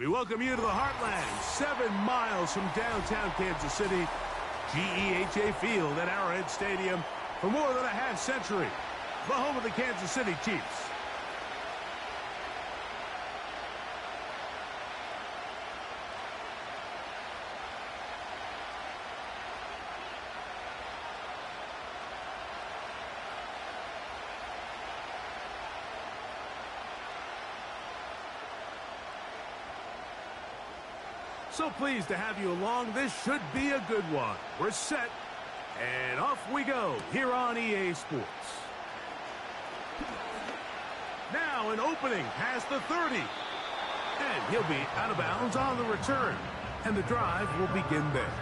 We welcome you to the Heartland, 7 miles from downtown Kansas City, GEHA Field at Arrowhead Stadium for more than a half-century, the home of the Kansas City Chiefs. So pleased to have you along. This should be a good one. We're set, and off we go here on EA Sports. Now an opening past the 30. And he'll be out of bounds on the return. And the drive will begin there.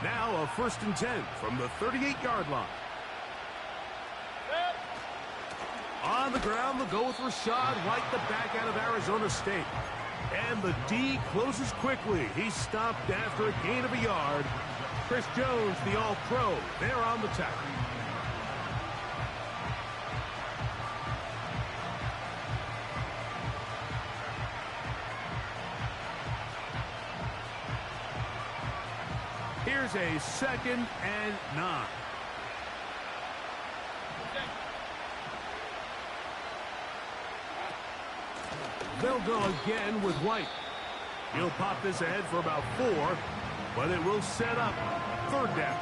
Now a 1st and 10 from the 38-yard line. On the ground, they'll go with Rashad White, the back out of Arizona State. And the D closes quickly. He's stopped after a gain of a yard. Chris Jones, the All-Pro, there on the tackle. Here's a 2nd and 9. They'll go again with White. He'll pop this ahead for about 4, but it will set up 3rd down.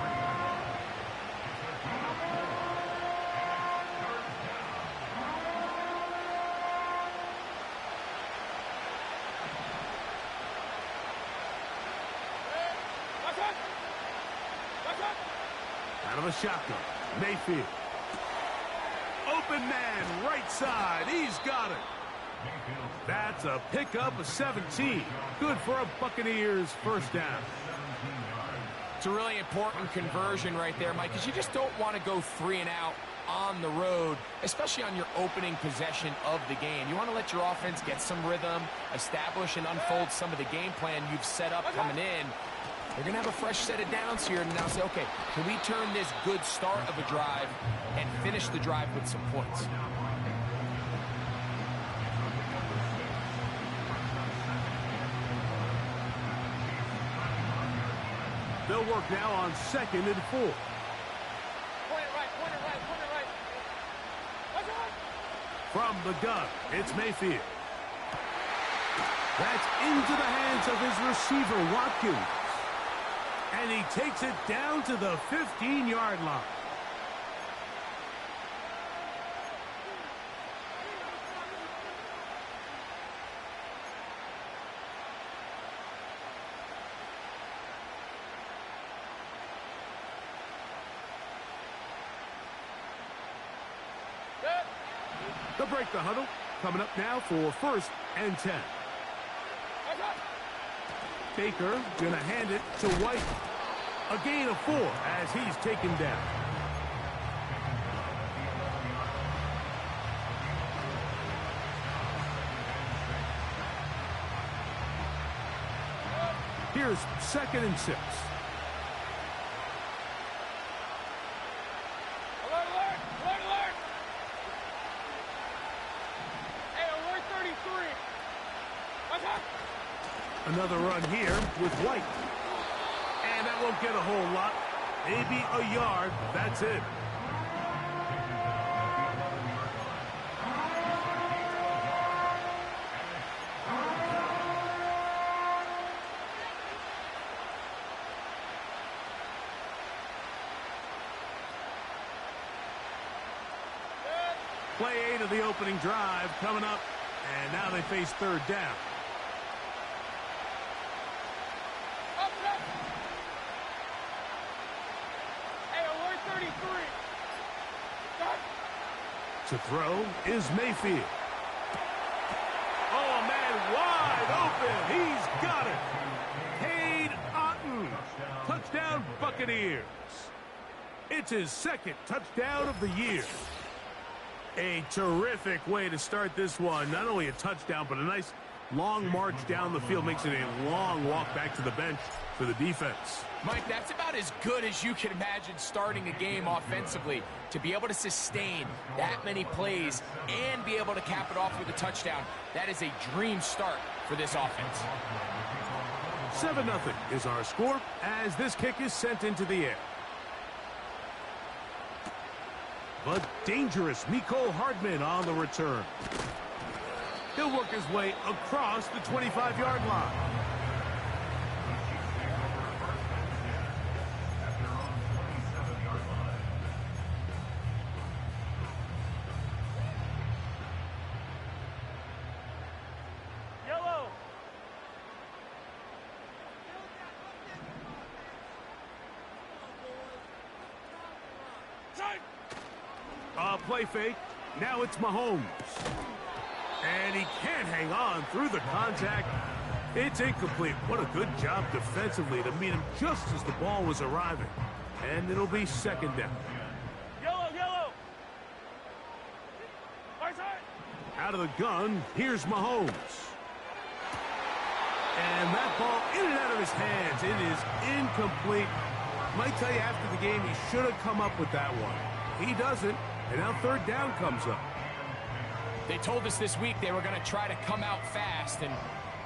Out of the shotgun, Mayfield. Open man, right side. He's got it. That's a pickup of 17. Good for a Buccaneers 1st down. It's a really important conversion right there, Mike, because you just don't want to go 3 and out on the road, especially on your opening possession of the game. You want to let your offense get some rhythm, establish and unfold some of the game plan you've set up coming in. They're going to have a fresh set of downs here and now say, okay, can we turn this good start of a drive and finish the drive with some points? They'll work now on 2nd and 4. Point it right, point it right, point it right. That's right. From the gun, it's Mayfield. That's into the hands of his receiver, Watkins. And he takes it down to the 15-yard line. They'll break the huddle. Coming up now for 1st and 10. Baker going to hand it to White. A gain of 4 as he's taken down. Here's 2nd and 6. Alert, alert, alert, alert. Hey, alert 33. That's right. Another run here with White. And that won't get a whole lot. Maybe a yard. That's it. Play 8 of the opening drive coming up. And now they face 3rd down. To throw is Mayfield. Oh, man, wide open. He's got it. Cade Otton. Touchdown, Buccaneers. It's his 2nd touchdown of the year. A terrific way to start this one. Not only a touchdown, but a nice long march down the field. Makes it a long walk back to the bench for the defense. Mike, that's about as good as you can imagine starting a game offensively. To be able to sustain that many plays and be able to cap it off with a touchdown, that is a dream start for this offense. 7-0 is our score as this kick is sent into the air. But dangerous Mecole Hardman on the return. He'll work his way across the 25-yard line. Play fake. Now it's Mahomes. And he can't hang on through the contact. It's incomplete. What a good job defensively to meet him just as the ball was arriving. And it'll be second down. Yellow. Out of the gun, here's Mahomes. And that ball in and out of his hands. It is incomplete. Might tell you after the game he should have come up with that one. He doesn't. And now third down comes up. They told us this week they were going to try to come out fast, and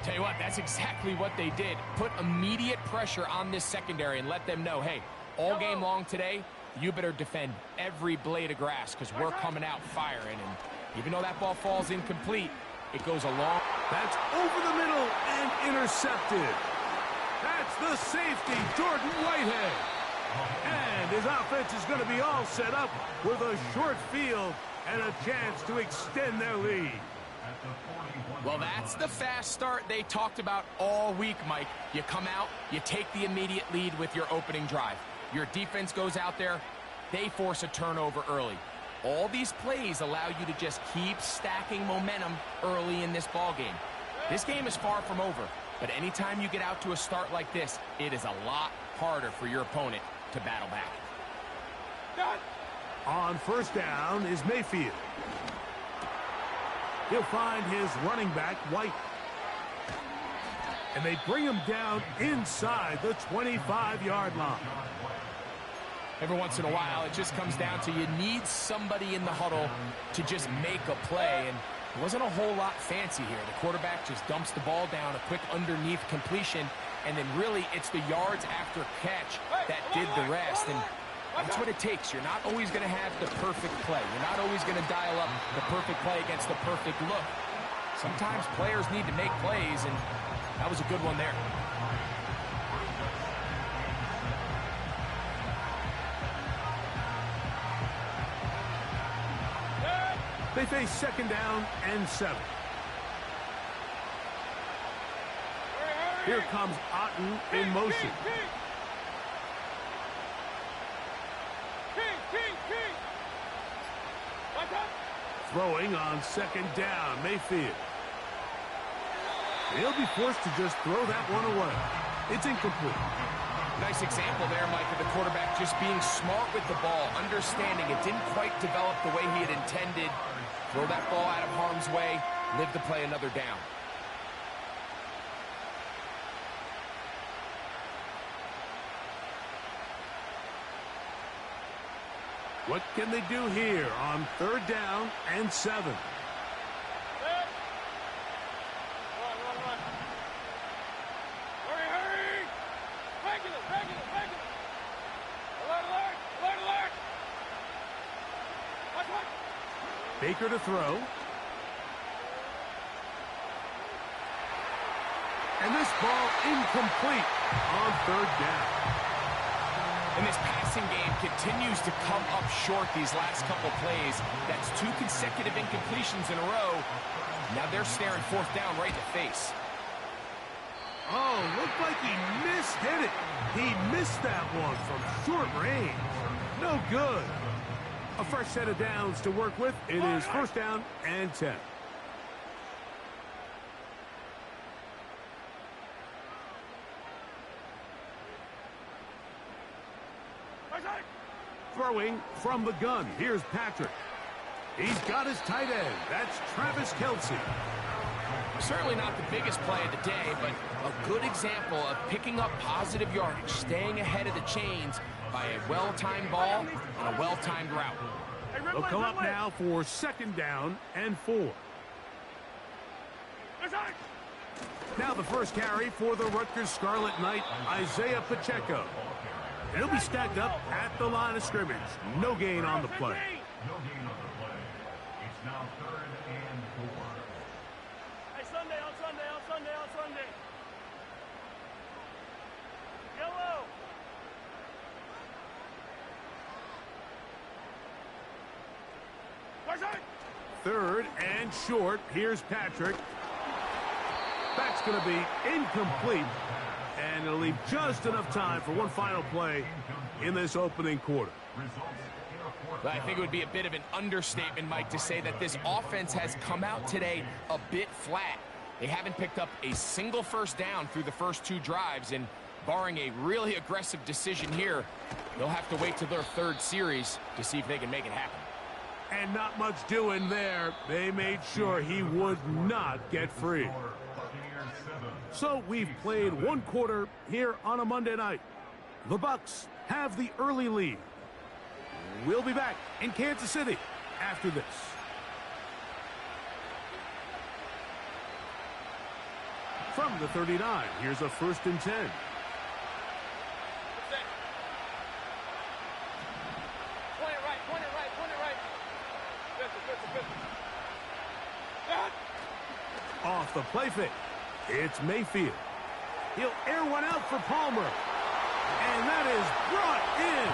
tell you what, that's exactly what they did. Put immediate pressure on this secondary and let them know, hey, all game long today, you better defend every blade of grass because we're coming out firing. And even though that ball falls incomplete, it goes along. That's over the middle and intercepted. That's the safety, Jordan Whitehead. And his offense is going to be all set up with a short field and a chance to extend their lead. Well, that's the fast start they talked about all week, Mike. You come out, you take the immediate lead with your opening drive. Your defense goes out there, they force a turnover early. All these plays allow you to just keep stacking momentum early in this ball game. This game is far from over, but anytime you get out to a start like this, it is a lot harder for your opponent to battle back. On first down is Mayfield. He'll find his running back, White. And they bring him down inside the 25-yard line. Every once in a while, it just comes down to you need somebody in the huddle to just make a play. And it wasn't a whole lot fancy here. The quarterback just dumps the ball down, a quick underneath completion, and then really it's the yards after catch that did the rest. And that's what it takes. You're not always going to have the perfect play. You're not always going to dial up the perfect play against the perfect look. Sometimes players need to make plays, and that was a good one there. They face second down and 7. Here comes Otten in motion. Throwing on second down, Mayfield. He'll be forced to just throw that one away. It's incomplete. Nice example there, Mike, of the quarterback just being smart with the ball, understanding it didn't quite develop the way he had intended. Throw that ball out of harm's way, live to play another down. What can they do here on third down and 7? Run. Hurry. Regular. Alert. Watch. Baker to throw. And this ball incomplete on third down. And this passing game continues to come up short these last couple plays. That's 2 consecutive incompletions in a row. Now they're staring fourth down right in the face. Oh, looked like he mishit it. He missed that one from short range. No good. A fresh set of downs to work with. It is first down and 10. Throwing from the gun. Here's Patrick. He's got his tight end. That's Travis Kelce. Certainly not the biggest play of the day, but a good example of picking up positive yardage, staying ahead of the chains by a well-timed ball and a well-timed route. They'll come up now for 2nd down and 4. Now the first carry for the Rutgers Scarlet Knight, Isaiah Pacheco. He'll be stacked up at the line of scrimmage. No gain on the play. No gain on the play. It's now 3rd and 4. Hey, Sunday, on Sunday, on Sunday, on Sunday. Yellow. Third and short. Here's Patrick. That's going to be incomplete. And it'll leave just enough time for one final play in this opening quarter. I think it would be a bit of an understatement, Mike, to say that this offense has come out today a bit flat. They haven't picked up a single first down through the first 2 drives, and barring a really aggressive decision here, they'll have to wait till their 3rd series to see if they can make it happen. And not much doing there. They made sure he would not get free. So we've played 1 quarter here on a Monday night. The Bucs have the early lead. We'll be back in Kansas City after this. From the 39, here's a 1st and 10. Point it right, point it right, point it right. Good. Off the play fake. It's Mayfield. He'll air one out for Palmer. And that is brought in.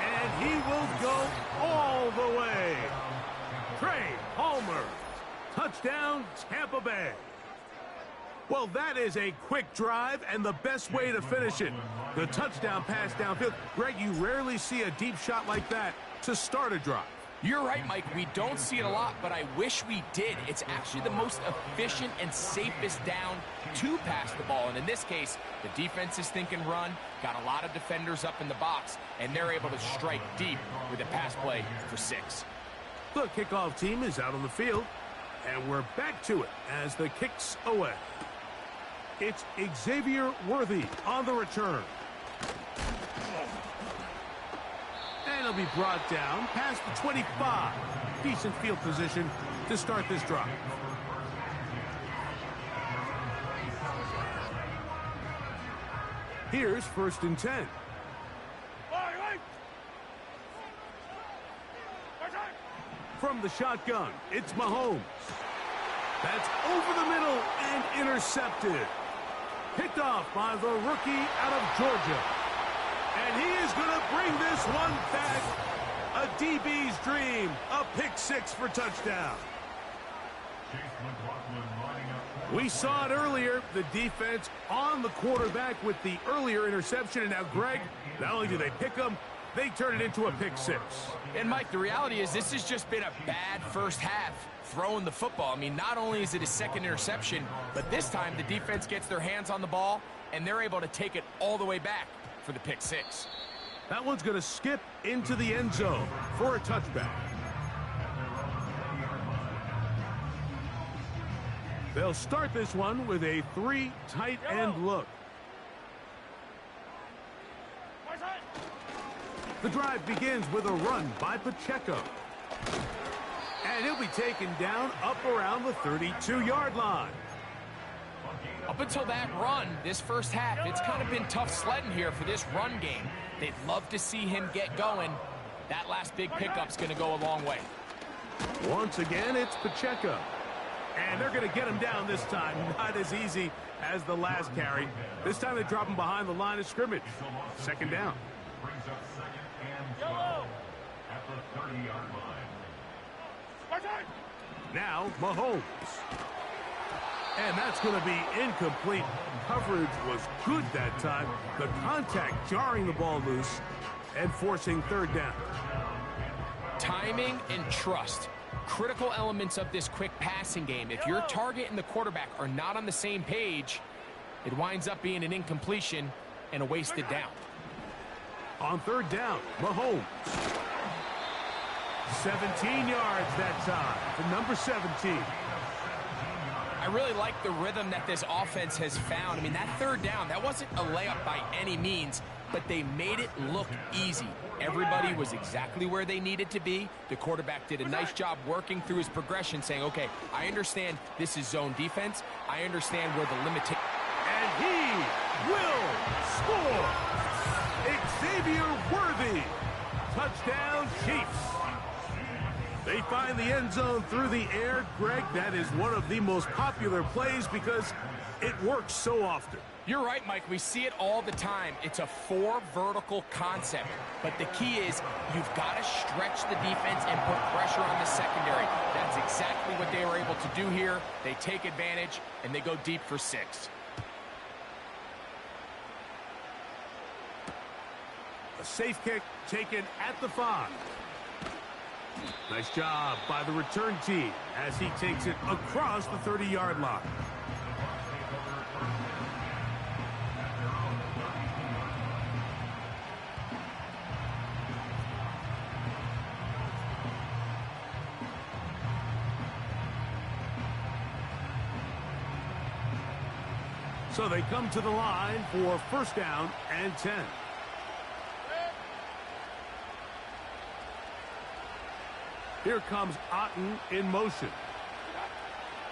And he will go all the way. Trey Palmer. Touchdown, Tampa Bay. Well, that is a quick drive and the best way to finish it. The touchdown pass downfield. Greg, you rarely see a deep shot like that to start a drive. You're right, Mike. We don't see it a lot, but I wish we did. It's actually the most efficient and safest down to pass the ball. And in this case, the defense is thinking run, got a lot of defenders up in the box, and they're able to strike deep with a pass play for 6. The kickoff team is out on the field, and we're back to it as the kick's away. It's Xavier Worthy on the return. And he'll be brought down past the 25. Decent field position to start this drive. Here's 1st and 10. From the shotgun, it's Mahomes. That's over the middle and intercepted. Picked off by the rookie out of Georgia. And he is going to bring this one back. A DB's dream. A pick 6 for touchdown. We saw it earlier. The defense on the quarterback with the earlier interception. And now, Greg, not only do they pick him, they turn it into a pick 6. And, Mike, the reality is this has just been a bad first half throwing the football. I mean, not only is it a 2nd interception, but this time the defense gets their hands on the ball, and they're able to take it all the way back for the pick 6. That one's going to skip into the end zone for a touchback. They'll start this one with a 3 tight end look. The drive begins with a run by Pacheco. And he'll be taken down up around the 32-yard line. Up until that run, this first half, it's kind of been tough sledding here for this run game. They'd love to see him get going. That last big pickup's going to go a long way. Once again, it's Pacheco. And they're going to get him down this time. Not as easy as the last carry. This time they drop him behind the line of scrimmage. 2nd down. Brings up 2nd and 12 at the 30-yard line. Now, Mahomes. And that's going to be incomplete. Coverage was good that time. The contact jarring the ball loose and forcing 3rd down. Timing and trust. Critical elements of this quick passing game. If your target and the quarterback are not on the same page, it winds up being an incompletion and a wasted down. On 3rd down, Mahomes. 17 yards that time for number 17. I really like the rhythm that this offense has found. I mean, that third down, that wasn't a layup by any means, but they made it look easy. Everybody was exactly where they needed to be. The quarterback did a nice job working through his progression, saying, okay, I understand this is zone defense. I understand where the limit. And he will score. Xavier Worthy. Touchdown, Chiefs. They find the end zone through the air. Greg, that is one of the most popular plays because it works so often. You're right, Mike. We see it all the time. It's a 4 vertical concept. But the key is you've got to stretch the defense and put pressure on the secondary. That's exactly what they were able to do here. They take advantage, and they go deep for 6. A safe kick taken at the 5. Nice job by the return team as he takes it across the 30-yard line. So they come to the line for first down and 10. Here comes Otten in motion.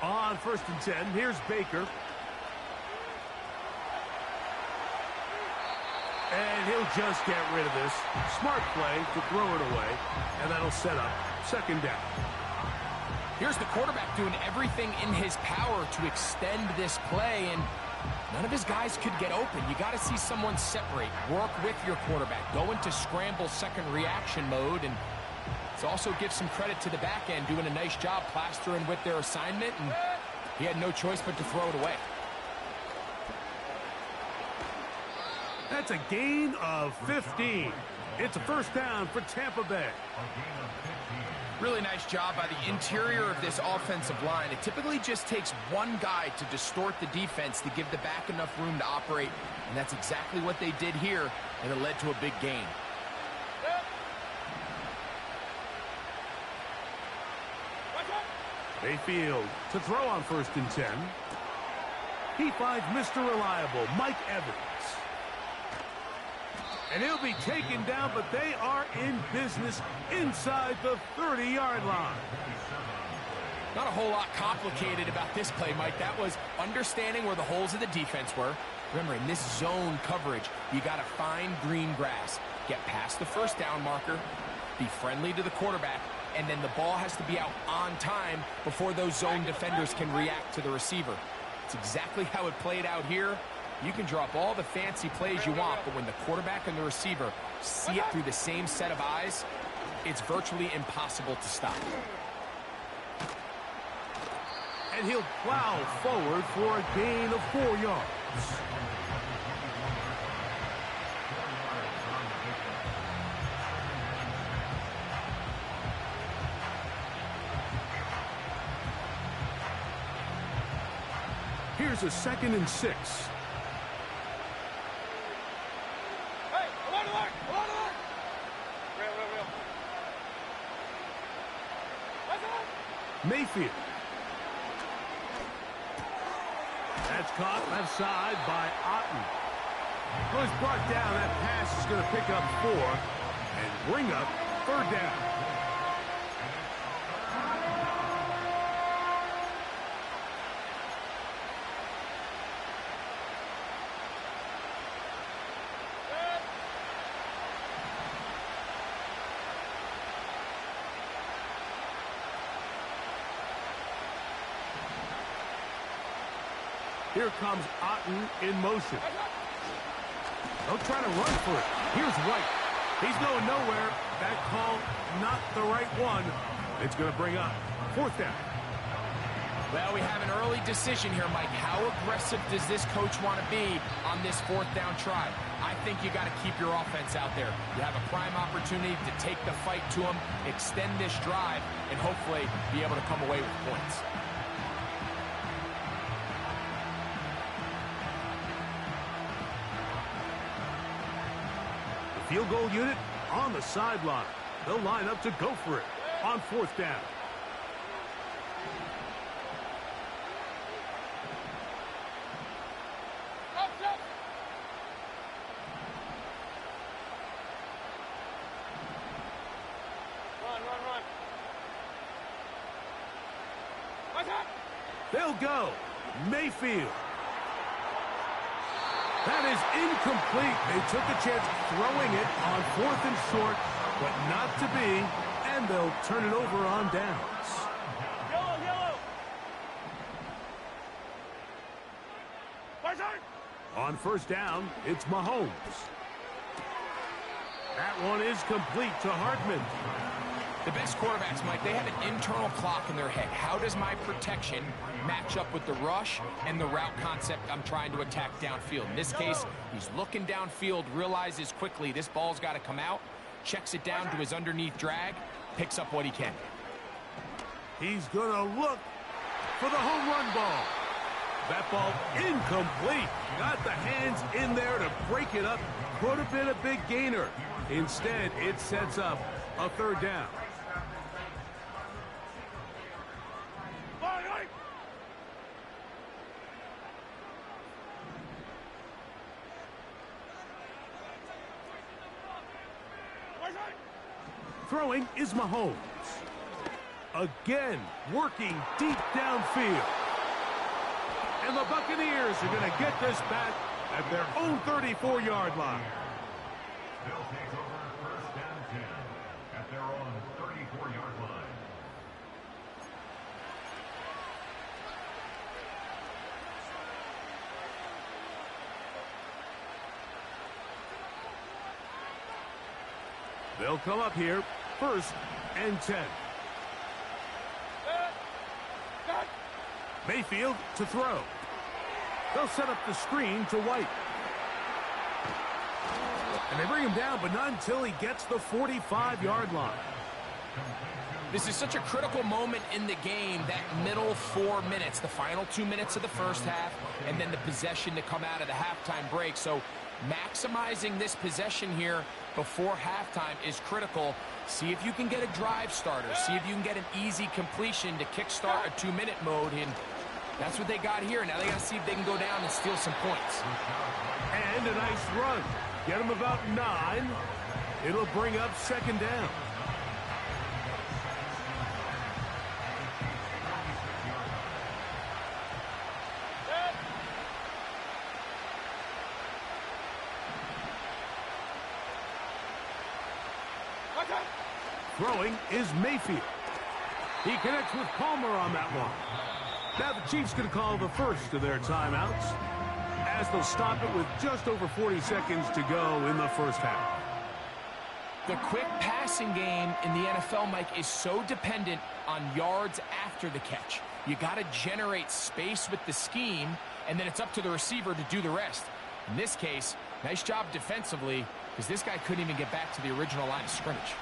On first and 10, here's Baker. And he'll just get rid of this. Smart play to throw it away, and that'll set up second down. Here's the quarterback doing everything in his power to extend this play, and none of his guys could get open. You got to see someone separate, work with your quarterback, go into scramble second reaction mode, and it also gives some credit to the back end doing a nice job plastering with their assignment, and he had no choice but to throw it away. That's a gain of 15. It's a first down for Tampa Bay. Really nice job by the interior of this offensive line. It typically just takes one guy to distort the defense to give the back enough room to operate, and that's exactly what they did here, and it led to a big gain. Mayfield to throw on first and 10. He finds Mr. Reliable, Mike Evans. And he'll be taken down, but they are in business inside the 30-yard line. Not a whole lot complicated about this play, Mike. That was understanding where the holes of the defense were. Remember, in this zone coverage, you got to find green grass. Get past the first down marker, be friendly to the quarterback, and then the ball has to be out on time before those zone defenders can react to the receiver. It's exactly how it played out here. You can drop all the fancy plays you want, but when the quarterback and the receiver see it through the same set of eyes, it's virtually impossible to stop. And he'll plow forward for a gain of 4 yards. Here's a 2nd and 6. Hey, alert! Real. Mayfield. That's caught left side by Otten. Well, it's brought down. That pass is going to pick up 4 and bring up third down. Here comes Otten in motion. They'll try to run for it. Here's White. He's going nowhere. That call, not the right one. It's going to bring up fourth down. Well, we have an early decision here, Mike. How aggressive does this coach want to be on this fourth down try? I think you got to keep your offense out there. You have a prime opportunity to take the fight to them, extend this drive, and hopefully be able to come away with points. Field goal unit on the sideline. They'll line up to go for it. on 4th down. They'll go. Mayfield. That is incomplete. They took a chance throwing it on 4th and short, but not to be, and they'll turn it over on downs. Yellow, yellow. On 1st down, it's Mahomes. That one is complete to Hardman. The best quarterbacks, Mike, they have an internal clock in their head. How does my protection match up with the rush and the route concept I'm trying to attack downfield? In this case, he's looking downfield, realizes quickly this ball's got to come out, checks it down to his underneath drag, picks up what he can. He's going to look for the home run ball. That ball incomplete. Got the hands in there to break it up. Could have been a big gainer. Instead, it sets up a 3rd down. Throwing is Mahomes. Again, working deep downfield. And the Buccaneers are going to get this back at their own 34-yard line. They'll take over 1st and 10 at their own 34-yard line. They'll come up here, 1st and 10. Mayfield to throw. They'll set up the screen to White. And they bring him down, but not until he gets the 45-yard line. This is such a critical moment in the game, that middle 4 minutes, the final 2 minutes of the first half, and then the possession to come out of the halftime break. So maximizing this possession here before halftime is critical. See if you can get a drive starter. See if you can get an easy completion to kickstart a 2-minute mode. And that's what they got here. Now they got to see if they can go down and steal some points. And a nice run. Get him about 9. It'll bring up 2nd down. Throwing is Mayfield. He connects with Palmer on that one. Now the Chiefs going to call the first of their timeouts, as they'll stop it with just over 40 seconds to go in the first half. The quick passing game in the NFL, Mike, is so dependent on yards after the catch. You got to generate space with the scheme, and then it's up to the receiver to do the rest. In this case, nice job defensively, because this guy couldn't even get back to the original line of scrimmage.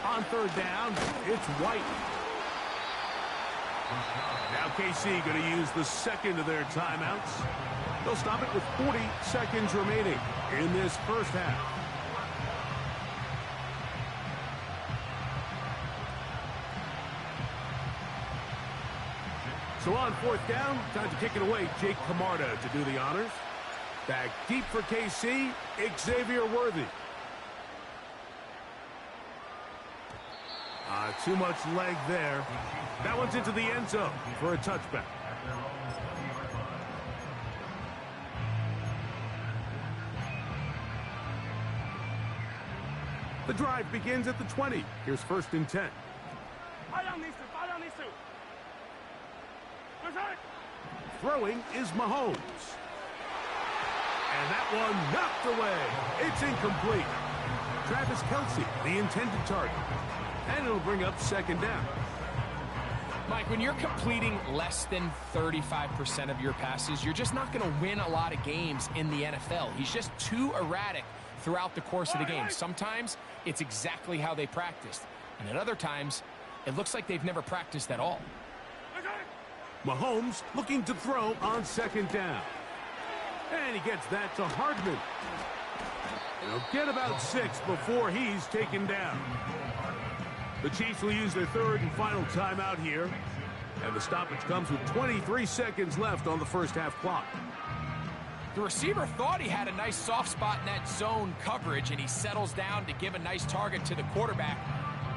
On 3rd down, it's White. Now KC going to use the second of their timeouts. They'll stop it with 40 seconds remaining in this first half. So on 4th down, time to kick it away. Jake Camarda to do the honors. Back deep for KC, Xavier Worthy. Too much leg there. That one's into the end zone for a touchback. The drive begins at the 20. Here's 1st and 10. Throwing is Mahomes. And that one knocked away. It's incomplete. Travis Kelce, the intended target. And it'll bring up 2nd down. Mike, when you're completing less than 35% of your passes, you're just not going to win a lot of games in the NFL. He's just too erratic throughout the course of the game. Sometimes it's exactly how they practiced. And at other times, it looks like they've never practiced at all. Mahomes looking to throw on 2nd down. And he gets that to Hardman. And he'll get about 6 before he's taken down. The Chiefs will use their third and final timeout here. And the stoppage comes with 23 seconds left on the first half clock. The receiver thought he had a nice soft spot in that zone coverage, and he settles down to give a nice target to the quarterback.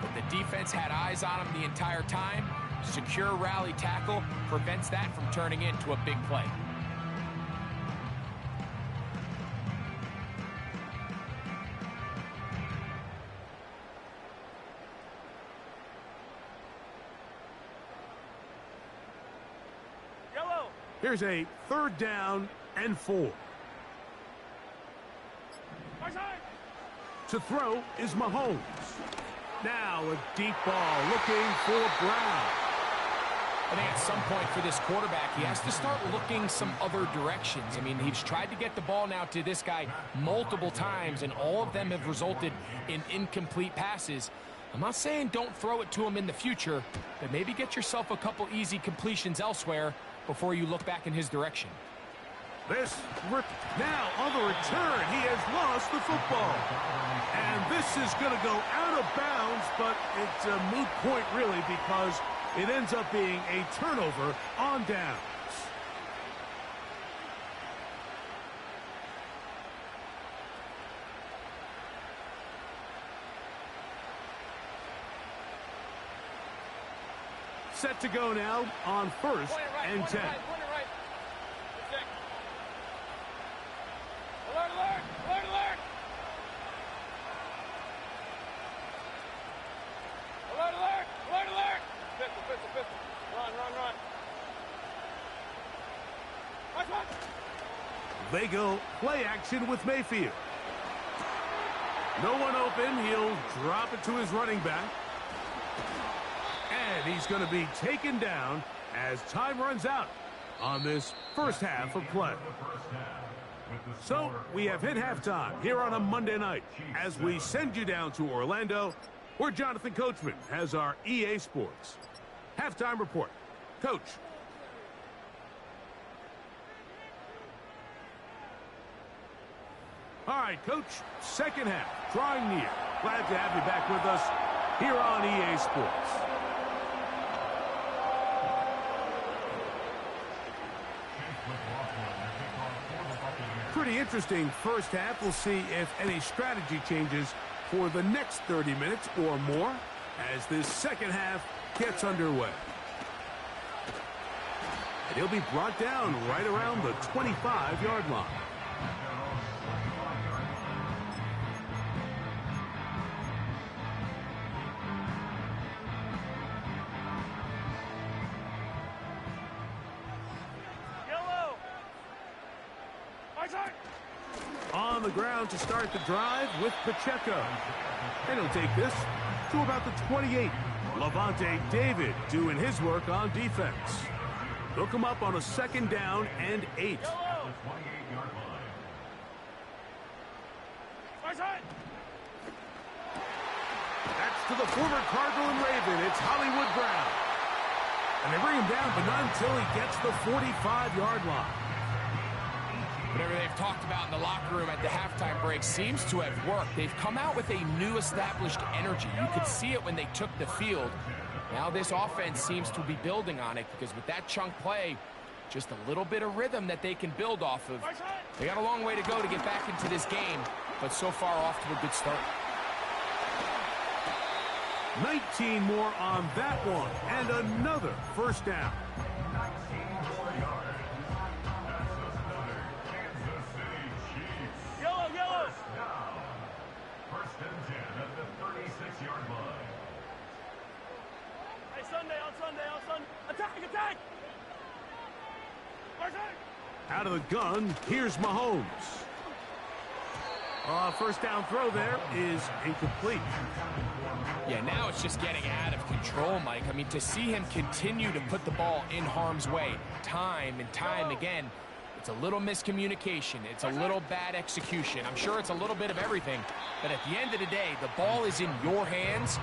But the defense had eyes on him the entire time. Secure rally tackle prevents that from turning into a big play. Yellow. Here's a 3rd down and 4. To throw is Mahomes. Now a deep ball looking for Brown. I think at some point for this quarterback, he has to start looking some other directions. I mean, he's tried to get the ball now to this guy multiple times, and all of them have resulted in incomplete passes. I'm not saying don't throw it to him in the future, but maybe get yourself a couple easy completions elsewhere before you look back in his direction. Now on the return, he has lost the football. And this is going to go out of bounds, but it's a moot point really because it ends up being a turnover on downs. Set to go now on 1st and 10. Alert, alert! Alert, alert! Alert, alert! Alert, alert! Pistol, pistol, pistol. Run, run, run. Watch, watch! They go play action with Mayfield. No one open. He'll drop it to his running back. And he's going to be taken down as time runs out on this first half of play. So we have hit halftime here on a Monday night as we send you down to Orlando, where Jonathan Coachman has our EA Sports halftime report. Coach. All right, Coach, second half, drawing near. Glad to have you back with us here on EA Sports. Pretty interesting first half. We'll see if any strategy changes for the next 30 minutes or more as this second half gets underway. And he'll be brought down right around the 25-yard line. On the ground to start the drive with Pacheco. And he'll take this to about the 28. Levante David doing his work on defense. They'll come up on a 2nd down and 8. That's to the former Cardinal and Raven. It's Hollywood Brown. And they bring him down, but not until he gets the 45-yard line. Whatever they've talked about in the locker room at the halftime break seems to have worked. They've come out with a new established energy. You could see it when they took the field. Now this offense seems to be building on it because with that chunk play, just a little bit of rhythm that they can build off of. They got a long way to go to get back into this game, but so far off to a good start. 19 more on that one, and another first down. Yellow, yellow! First and 10 at the 36-yard line. Hey, Sunday, on Sunday. Attack, attack! Out of the gun, here's Mahomes. First down throw there is incomplete. Yeah, now it's just getting out of control, Mike. I mean, to see him continue to put the ball in harm's way time and time again, it's a little miscommunication. It's a little bad execution. I'm sure it's a little bit of everything. But at the end of the day, the ball is in your hands.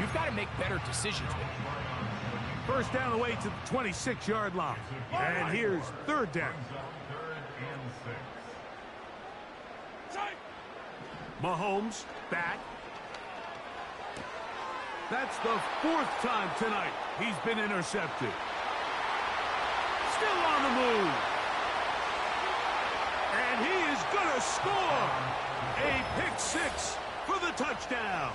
You've got to make better decisions with it. First down away to the 26-yard line. And here's third down. Mahomes back. That's the 4th time tonight he's been intercepted. Still on the move. And he is going to score. A pick 6 for the touchdown.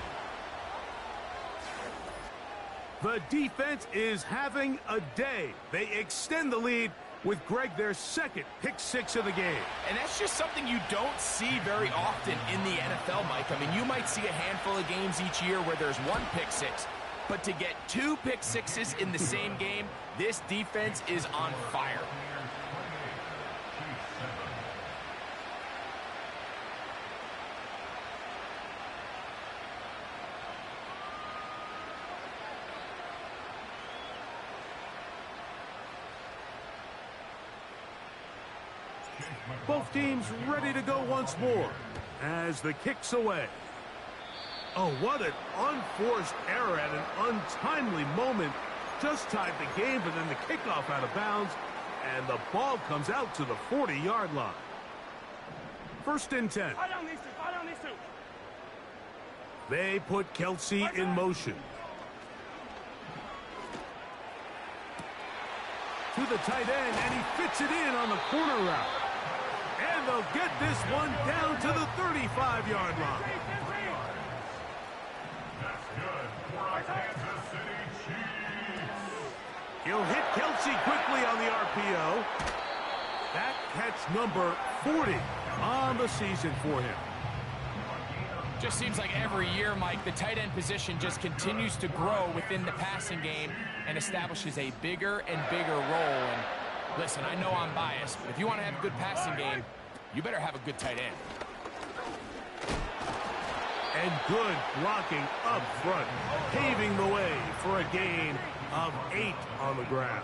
The defense is having a day. They extend the lead with Greg their 2nd pick 6 of the game. And that's just something you don't see very often in the NFL, Mike. I mean, you might see a handful of games each year where there's 1 pick 6. But to get 2 pick 6s in the same game, this defense is on fire. Both teams ready to go once more as the kick's away. Oh, what an unforced error at an untimely moment. Just tied the game, but then the kickoff out of bounds, and the ball comes out to the 40-yard line. 1st and 10. They put Kelsey in motion. To the tight end, and he fits it in on the corner route. And they'll get this one down to the 35-yard line. That's good for our Kansas City Chiefs. He'll hit Kelsey quickly on the RPO. That catch number 40 on the season for him. Just seems like every year, Mike, the tight end position just continues to grow within the passing game and establishes a bigger and bigger role. And listen, I know I'm biased, but if you want to have a good passing game, you better have a good tight end. And good blocking up front, paving the way for a gain of 8 on the ground.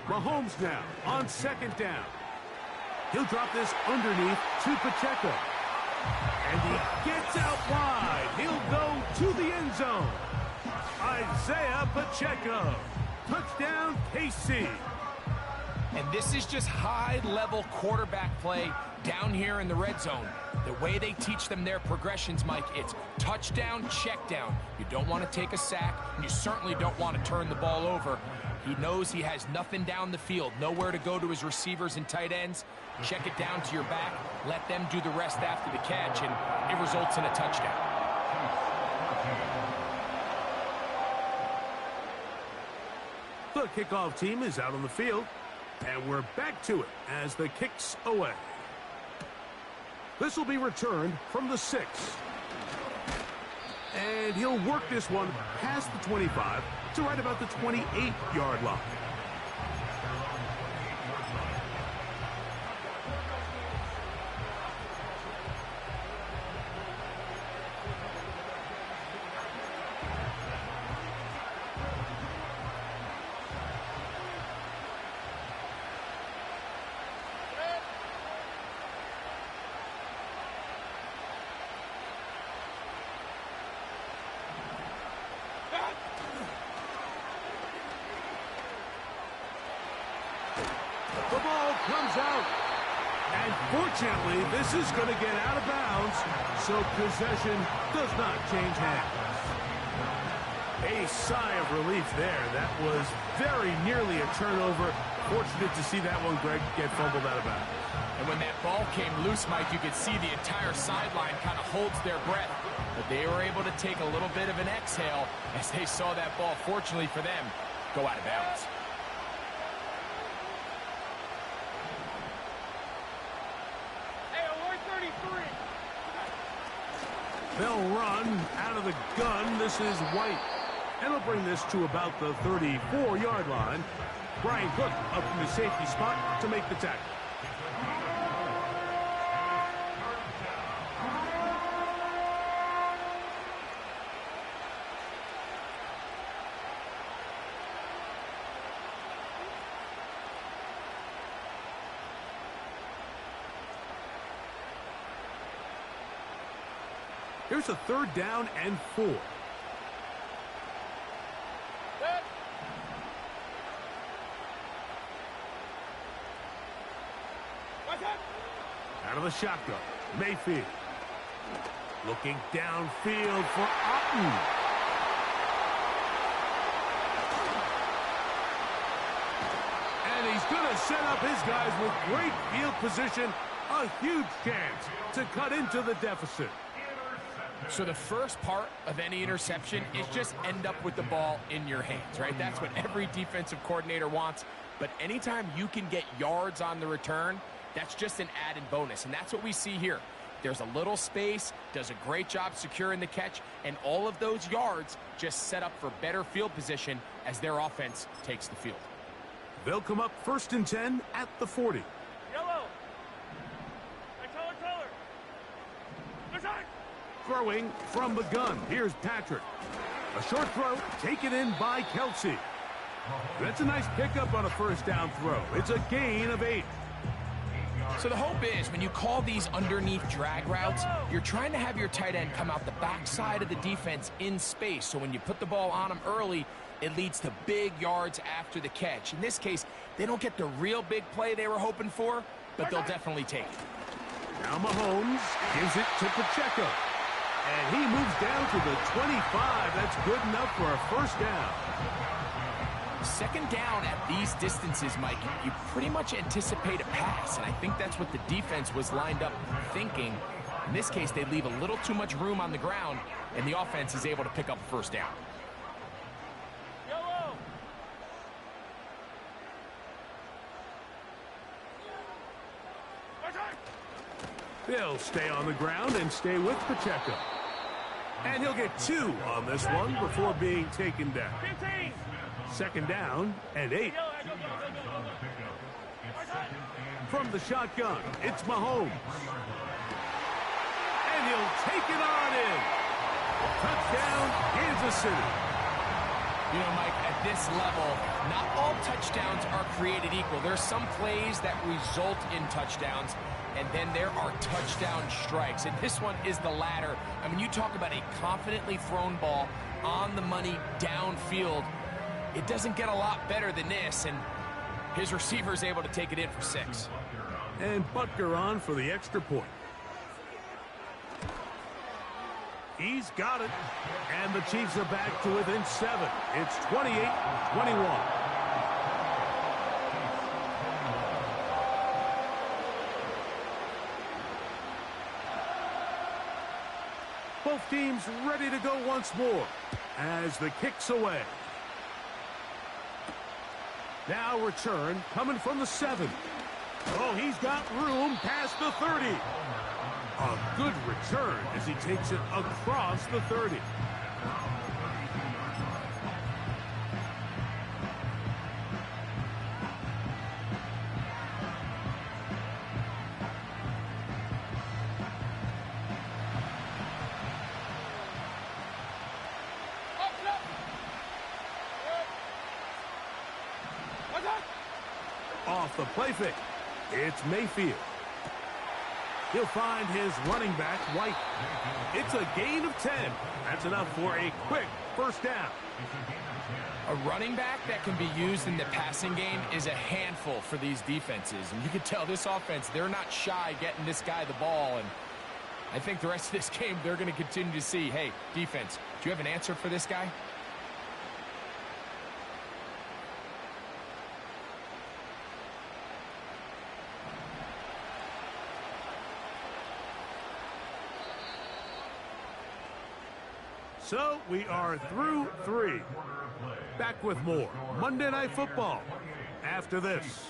Mahomes now on 2nd down. He'll drop this underneath to Pacheco. And he gets out wide. He'll go to the end zone. Isaiah Pacheco. Touchdown, KC. And this is just high-level quarterback play down here in the red zone. The way they teach them their progressions, Mike, it's touchdown, check down. You don't want to take a sack, and you certainly don't want to turn the ball over. He knows he has nothing down the field, nowhere to go to his receivers and tight ends. Check it down to your back, let them do the rest after the catch, and it results in a touchdown. The kickoff team is out on the field, and we're back to it as the kick's away. This will be returned from the 6. And he'll work this one past the 25 to right about the 28-yard line. The ball comes out. And fortunately, this is going to get out of bounds, so possession does not change hands. A sigh of relief there. That was very nearly a turnover. Fortunate to see that one, Greg, get fumbled out of bounds. And when that ball came loose, Mike, you could see the entire sideline kind of holds their breath. But they were able to take a little bit of an exhale as they saw that ball, fortunately for them, go out of bounds. They'll run out of the gun. This is White. And he'll bring this to about the 34-yard line. Brian Cook up in the safety spot to make the tackle. Here's a 3rd down and 4. Out of the shotgun. Mayfield. Looking downfield for Otten. And he's going to set up his guys with great field position. A huge chance to cut into the deficit. So the first part of any interception is just end up with the ball in your hands, right? That's what every defensive coordinator wants. But anytime you can get yards on the return, that's just an added bonus. And that's what we see here. There's a little space, does a great job securing the catch, and all of those yards just set up for better field position as their offense takes the field. They'll come up 1st and 10 at the 40. Yellow. Taller. Good time. Throwing from the gun. Here's Patrick. A short throw taken in by Kelsey. That's a nice pickup on a first down throw. It's a gain of 8. So the hope is when you call these underneath drag routes, you're trying to have your tight end come out the backside of the defense in space. So when you put the ball on him early, it leads to big yards after the catch. In this case, they don't get the real big play they were hoping for, but they'll definitely take it. Now Mahomes gives it to Pacheco. And he moves down to the 25. That's good enough for a first down. Second down at these distances, Mike, you pretty much anticipate a pass, and I think that's what the defense was lined up thinking. In this case, they leave a little too much room on the ground, and the offense is able to pick up a first down. Yellow. He'll stay on the ground and stay with Pacheco. And he'll get 2 on this one before being taken down. 15. Second down and 8. From the shotgun, it's Mahomes. And he'll take it on in. Touchdown, Kansas City. You know, Mike, at this level, not all touchdowns are created equal. There's some plays that result in touchdowns, and then there are touchdown strikes. And this one is the latter. I mean, you talk about a confidently thrown ball on the money downfield. It doesn't get a lot better than this, and his receiver is able to take it in for 6. And Butker on for the extra point. He's got it. And the Chiefs are back to within 7. It's 28-21. Both teams ready to go once more as the kick's away. Now return coming from the 7. Oh, he's got room past the 30. A good return as he takes it across the 30. Off the play fake, it's Mayfield. He'll find his running back, White. It's a gain of 10. That's enough for a quick first down. A running back that can be used in the passing game is a handful for these defenses. And you can tell this offense, they're not shy getting this guy the ball. And I think the rest of this game, they're going to continue to see, hey, defense, do you have an answer for this guy? So we are through 3. Back with more Monday Night Football after this.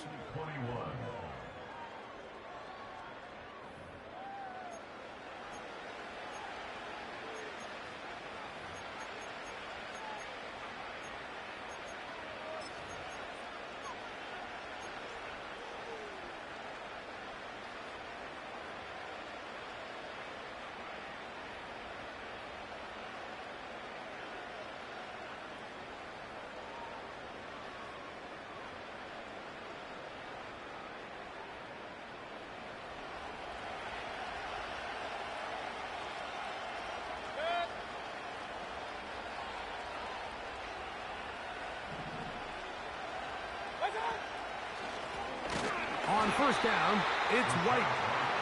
On first down, it's White.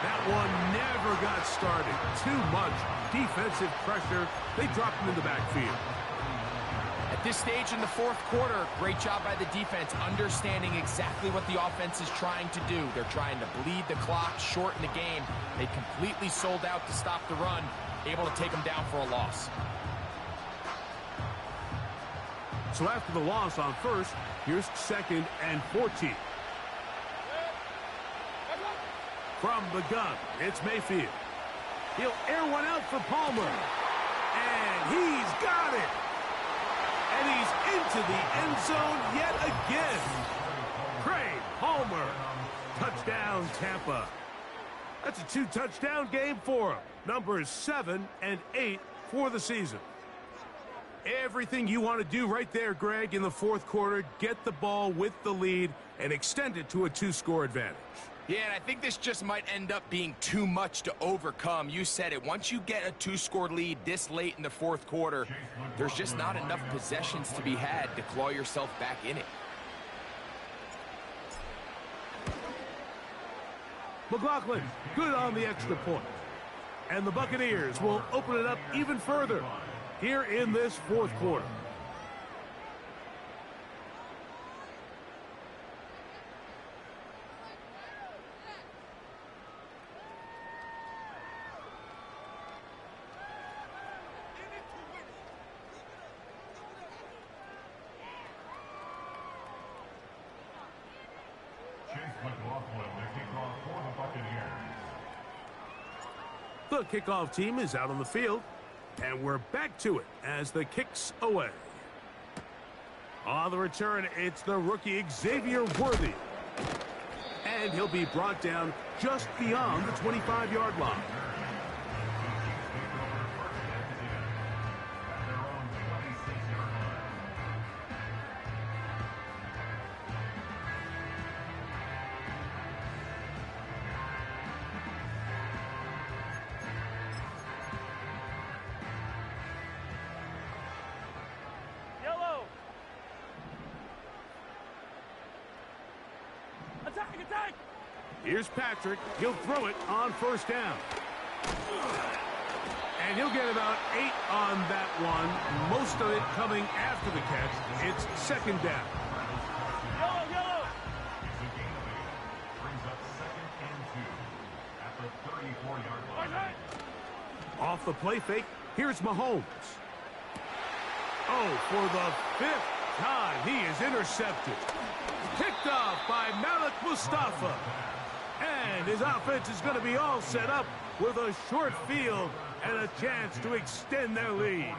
That one never got started. Too much defensive pressure. They dropped him in the backfield. At this stage in the fourth quarter, great job by the defense, understanding exactly what the offense is trying to do. They're trying to bleed the clock, shorten the game. They completely sold out to stop the run, able to take them down for a loss. So after the loss on first, here's 2nd and 14. From the gun, it's Mayfield. He'll air one out for Palmer. And he's got it. And he's into the end zone yet again. Craig Palmer. Touchdown, Tampa. That's a 2-touchdown game for him. Numbers 7 and 8 for the season. Everything you want to do right there, Greg, in the fourth quarter, get the ball with the lead and extend it to a 2-score advantage. Yeah, and I think this just might end up being too much to overcome. You said it. Once you get a 2-score lead this late in the fourth quarter, there's just not enough possessions to be had to claw yourself back in it. McLaughlin, good on the extra point. And the Buccaneers will open it up even further here in this fourth quarter. The kickoff team is out on the field, and we're back to it as the kick's away. On the return, it's the rookie Xavier Worthy. And he'll be brought down just beyond the 25-yard line. Here's Patrick. He'll throw it on first down. And he'll get about 8 on that one. Most of it coming after the catch. It's 2nd down. Yellow. Brings up 2nd and 2 at the 34-yard line. Off the play fake, here's Mahomes. Oh, for the 5th time, he is intercepted. Picked off by Malik Mustafa. And his offense is going to be all set up with a short field and a chance to extend their lead.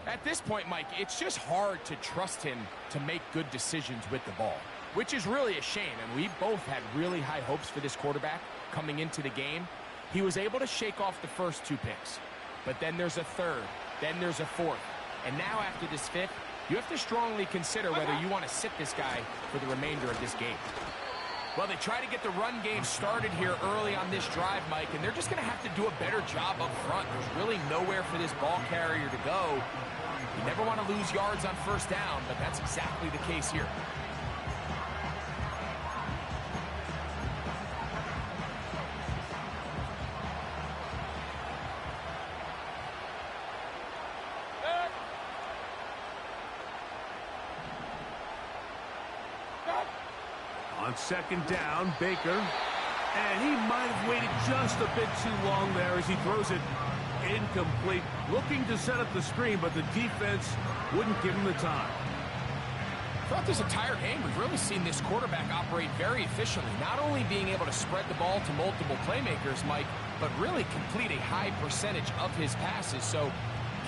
At this point, Mike, it's just hard to trust him to make good decisions with the ball, which is really a shame. And we both had really high hopes for this quarterback coming into the game. He was able to shake off the first 2 picks, but then there's a 3rd, then there's a 4th. And now after this 5th, you have to strongly consider whether you want to sit this guy for the remainder of this game. Well, they try to get the run game started here early on this drive, Mike, and they're just going to have to do a better job up front. There's really nowhere for this ball carrier to go. You never want to lose yards on first down, but that's exactly the case here. On 2nd down, Baker. And he might have waited just a bit too long there as he throws it incomplete. Looking to set up the screen, but the defense wouldn't give him the time. Throughout this entire game, we've really seen this quarterback operate very efficiently, not only being able to spread the ball to multiple playmakers, Mike, but really complete a high percentage of his passes. So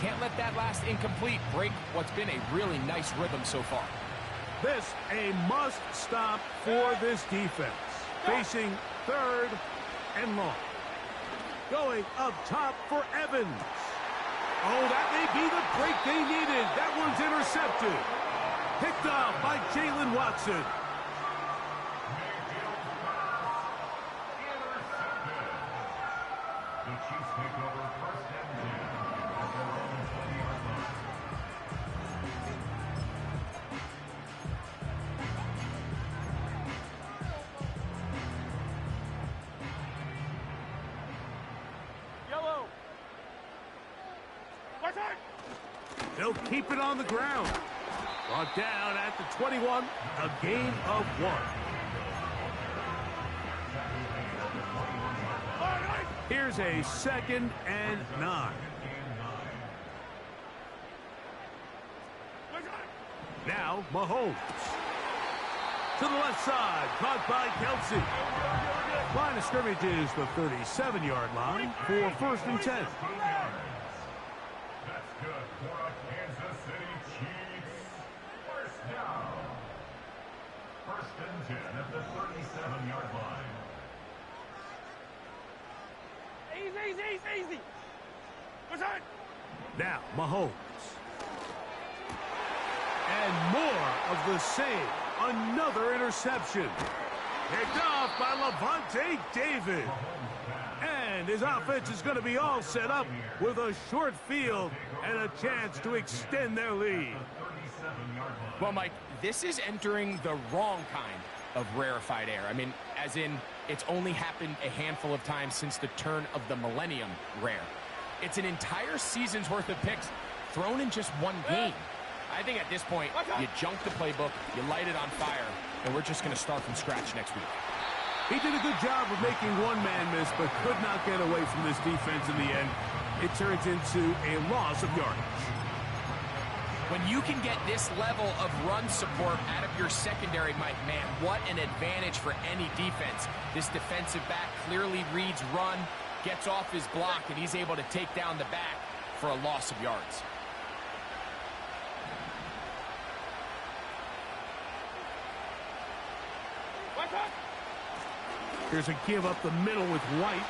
can't let that last incomplete break what's been a really nice rhythm so far. This a must stop for this defense. Facing 3rd and long. Going up top for Evans. Oh, that may be the break they needed. That one's intercepted. Picked off by Jalen Watson. The Chiefs take over 1st and 10 at their own 20-yard line. They'll keep it on the ground. Brought down at the 21, a gain of 1. Here's a 2nd and 9. Now, Mahomes. To the left side, caught by Kelsey. Line of scrimmage is the 37-yard line for 1st and 10. That's good for a Kansas City Chiefs. First down. 1st and 10 at the 37-yard line. Easy. Now, Mahomes. And more of the same. Another interception. Picked off by Levante David. And his offense is going to be all set up with a short field and a chance to extend their lead. Well, Mike, this is entering the wrong kind of rarefied air. I mean, as in, it's only happened a handful of times since the turn of the millennium rare. It's an entire season's worth of picks thrown in just one game. I think at this point, you junk the playbook, you light it on fire, and we're just going to start from scratch next week. He did a good job of making one man miss, but could not get away from this defense in the end. It turns into a loss of yardage. When you can get this level of run support out of your secondary, Mike, man, what an advantage for any defense. This defensive back clearly reads run, gets off his block, and he's able to take down the back for a loss of yards. Here's a give up the middle with White.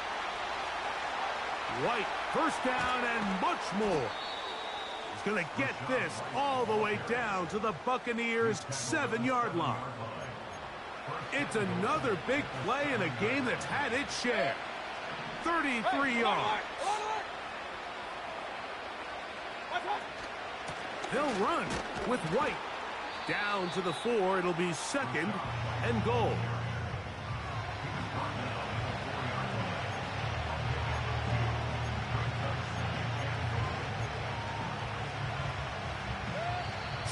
White, 1st down and much more. He's going to get this all the way down to the Buccaneers' 7-yard line. It's another big play in a game that's had its share. 33 yards. They'll run with White. Down to the 4, it'll be 2nd and goal.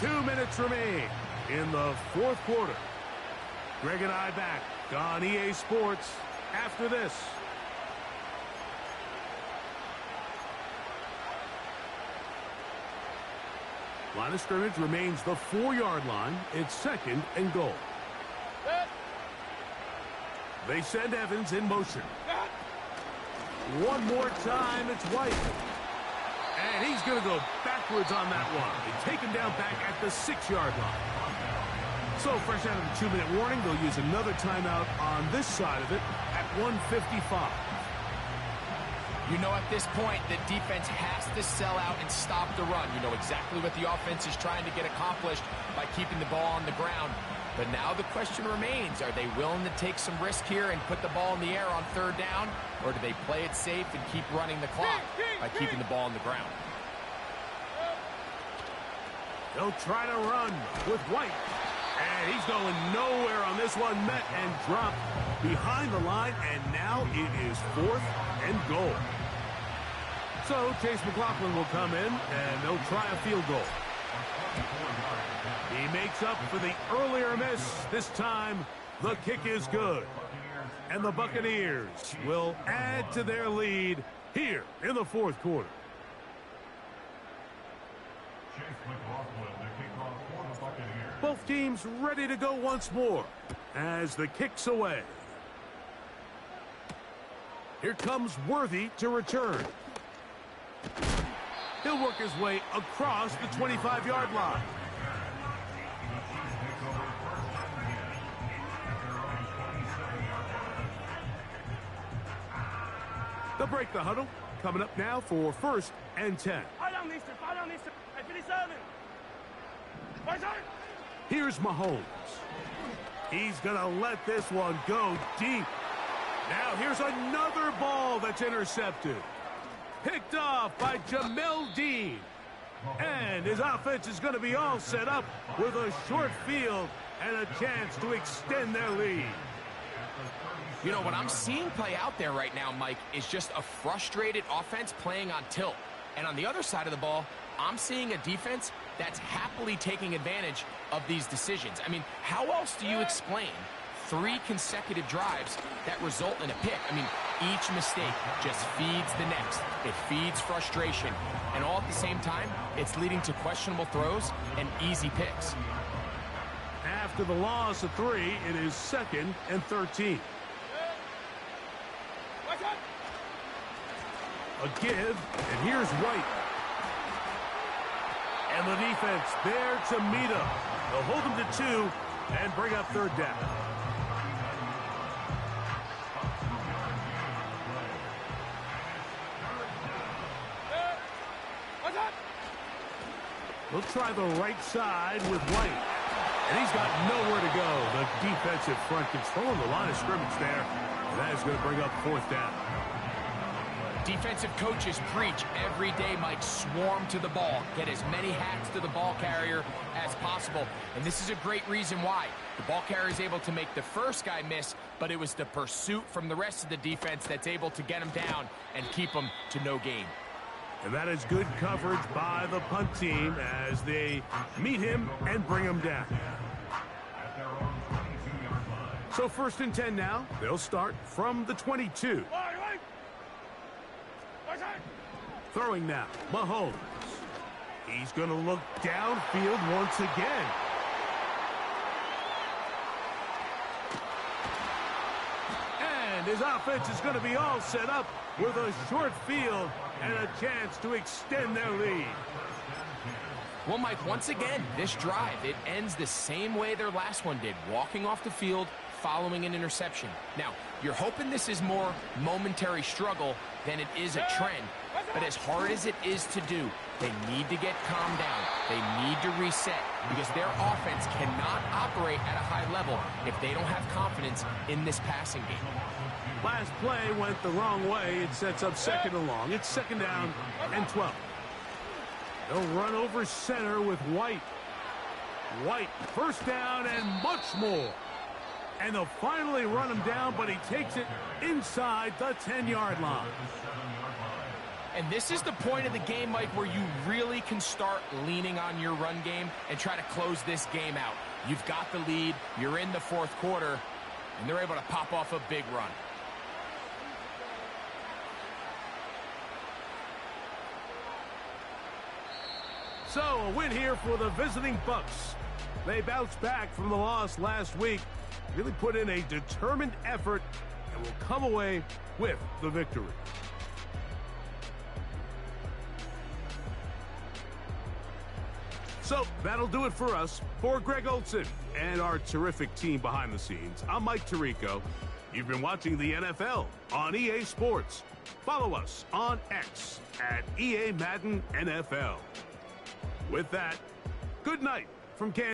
Two minutes remain in the 4th quarter. Greg and I back on EA Sports after this. Line of scrimmage remains the 4-yard line. It's 2nd and goal. They send Evans in motion. One more time, it's White. And he's going to go backwards on that one. They take him down back at the 6-yard line. So fresh out of the 2-minute warning, they'll use another timeout on this side of it at 1:55. You know, at this point, the defense has to sell out and stop the run. You know exactly what the offense is trying to get accomplished by keeping the ball on the ground. But now the question remains, are they willing to take some risk here and put the ball in the air on 3rd down? Or do they play it safe and keep running the clock by keeping the ball on the ground? They'll try to run with White. And he's going nowhere on this one. Met and dropped behind the line. And now it is 4th and goal. So Chase McLaughlin will come in, and they'll try a field goal. He makes up for the earlier miss. This time, the kick is good. And the Buccaneers will add to their lead here in the 4th quarter. Both teams ready to go once more as the kick's away. Here comes Worthy to return. He'll work his way across the 25-yard line. They'll break the huddle. Coming up now for 1st and 10. Here's Mahomes. He's going to let this one go deep. Now here's another ball that's intercepted. Picked off by Jamel Dean. And his offense is going to be all set up with a short field and a chance to extend their lead. You know, what I'm seeing play out there right now, Mike, is just a frustrated offense playing on tilt. And on the other side of the ball, I'm seeing a defense that's happily taking advantage of these decisions. I mean, how else do you explain 3 consecutive drives that result in a pick? I mean, each mistake just feeds the next. It feeds frustration. And all at the same time, it's leading to questionable throws and easy picks. After the loss of 3, it is 2nd and 13. A give, and here's White. And the defense there to meet him. They'll hold him to 2 and bring up 3rd down. We'll try the right side with White. And he's got nowhere to go. The defensive front controlling the line of scrimmage there. And that is going to bring up 4th down. Defensive coaches preach every day, Mike, swarm to the ball. Get as many hats to the ball carrier as possible. And this is a great reason why. The ball carrier is able to make the first guy miss, but it was the pursuit from the rest of the defense that's able to get him down and keep him to no gain. And that is good coverage by the punt team as they meet him and bring him down. So 1st and 10 now. They'll start from the 22. Throwing now, Mahomes. He's going to look downfield once again. And his offense is going to be all set up with a short field and a chance to extend their lead. Well, Mike, once again, this drive, it ends the same way their last one did, walking off the field, following an interception. Now, you're hoping this is more momentary struggle than it is a trend, but as hard as it is to do, they need to get calmed down. They need to reset because their offense cannot operate at a high level if they don't have confidence in this passing game. Last play went the wrong way. It sets up 2nd and long. It's 2nd down and 12. They'll run over center with White. White, 1st down and much more. And they'll finally run him down, but he takes it inside the 10-yard line. And this is the point of the game, Mike, where you really can start leaning on your run game and try to close this game out. You've got the lead, you're in the 4th quarter, and they're able to pop off a big run. So, a win here for the visiting Bucks. They bounced back from the loss last week, really put in a determined effort, and will come away with the victory. So, that'll do it for us. For Greg Olson and our terrific team behind the scenes, I'm Mike Tirico. You've been watching the NFL on EA Sports. Follow us on X at EA Madden NFL. With that, good night from Kansas.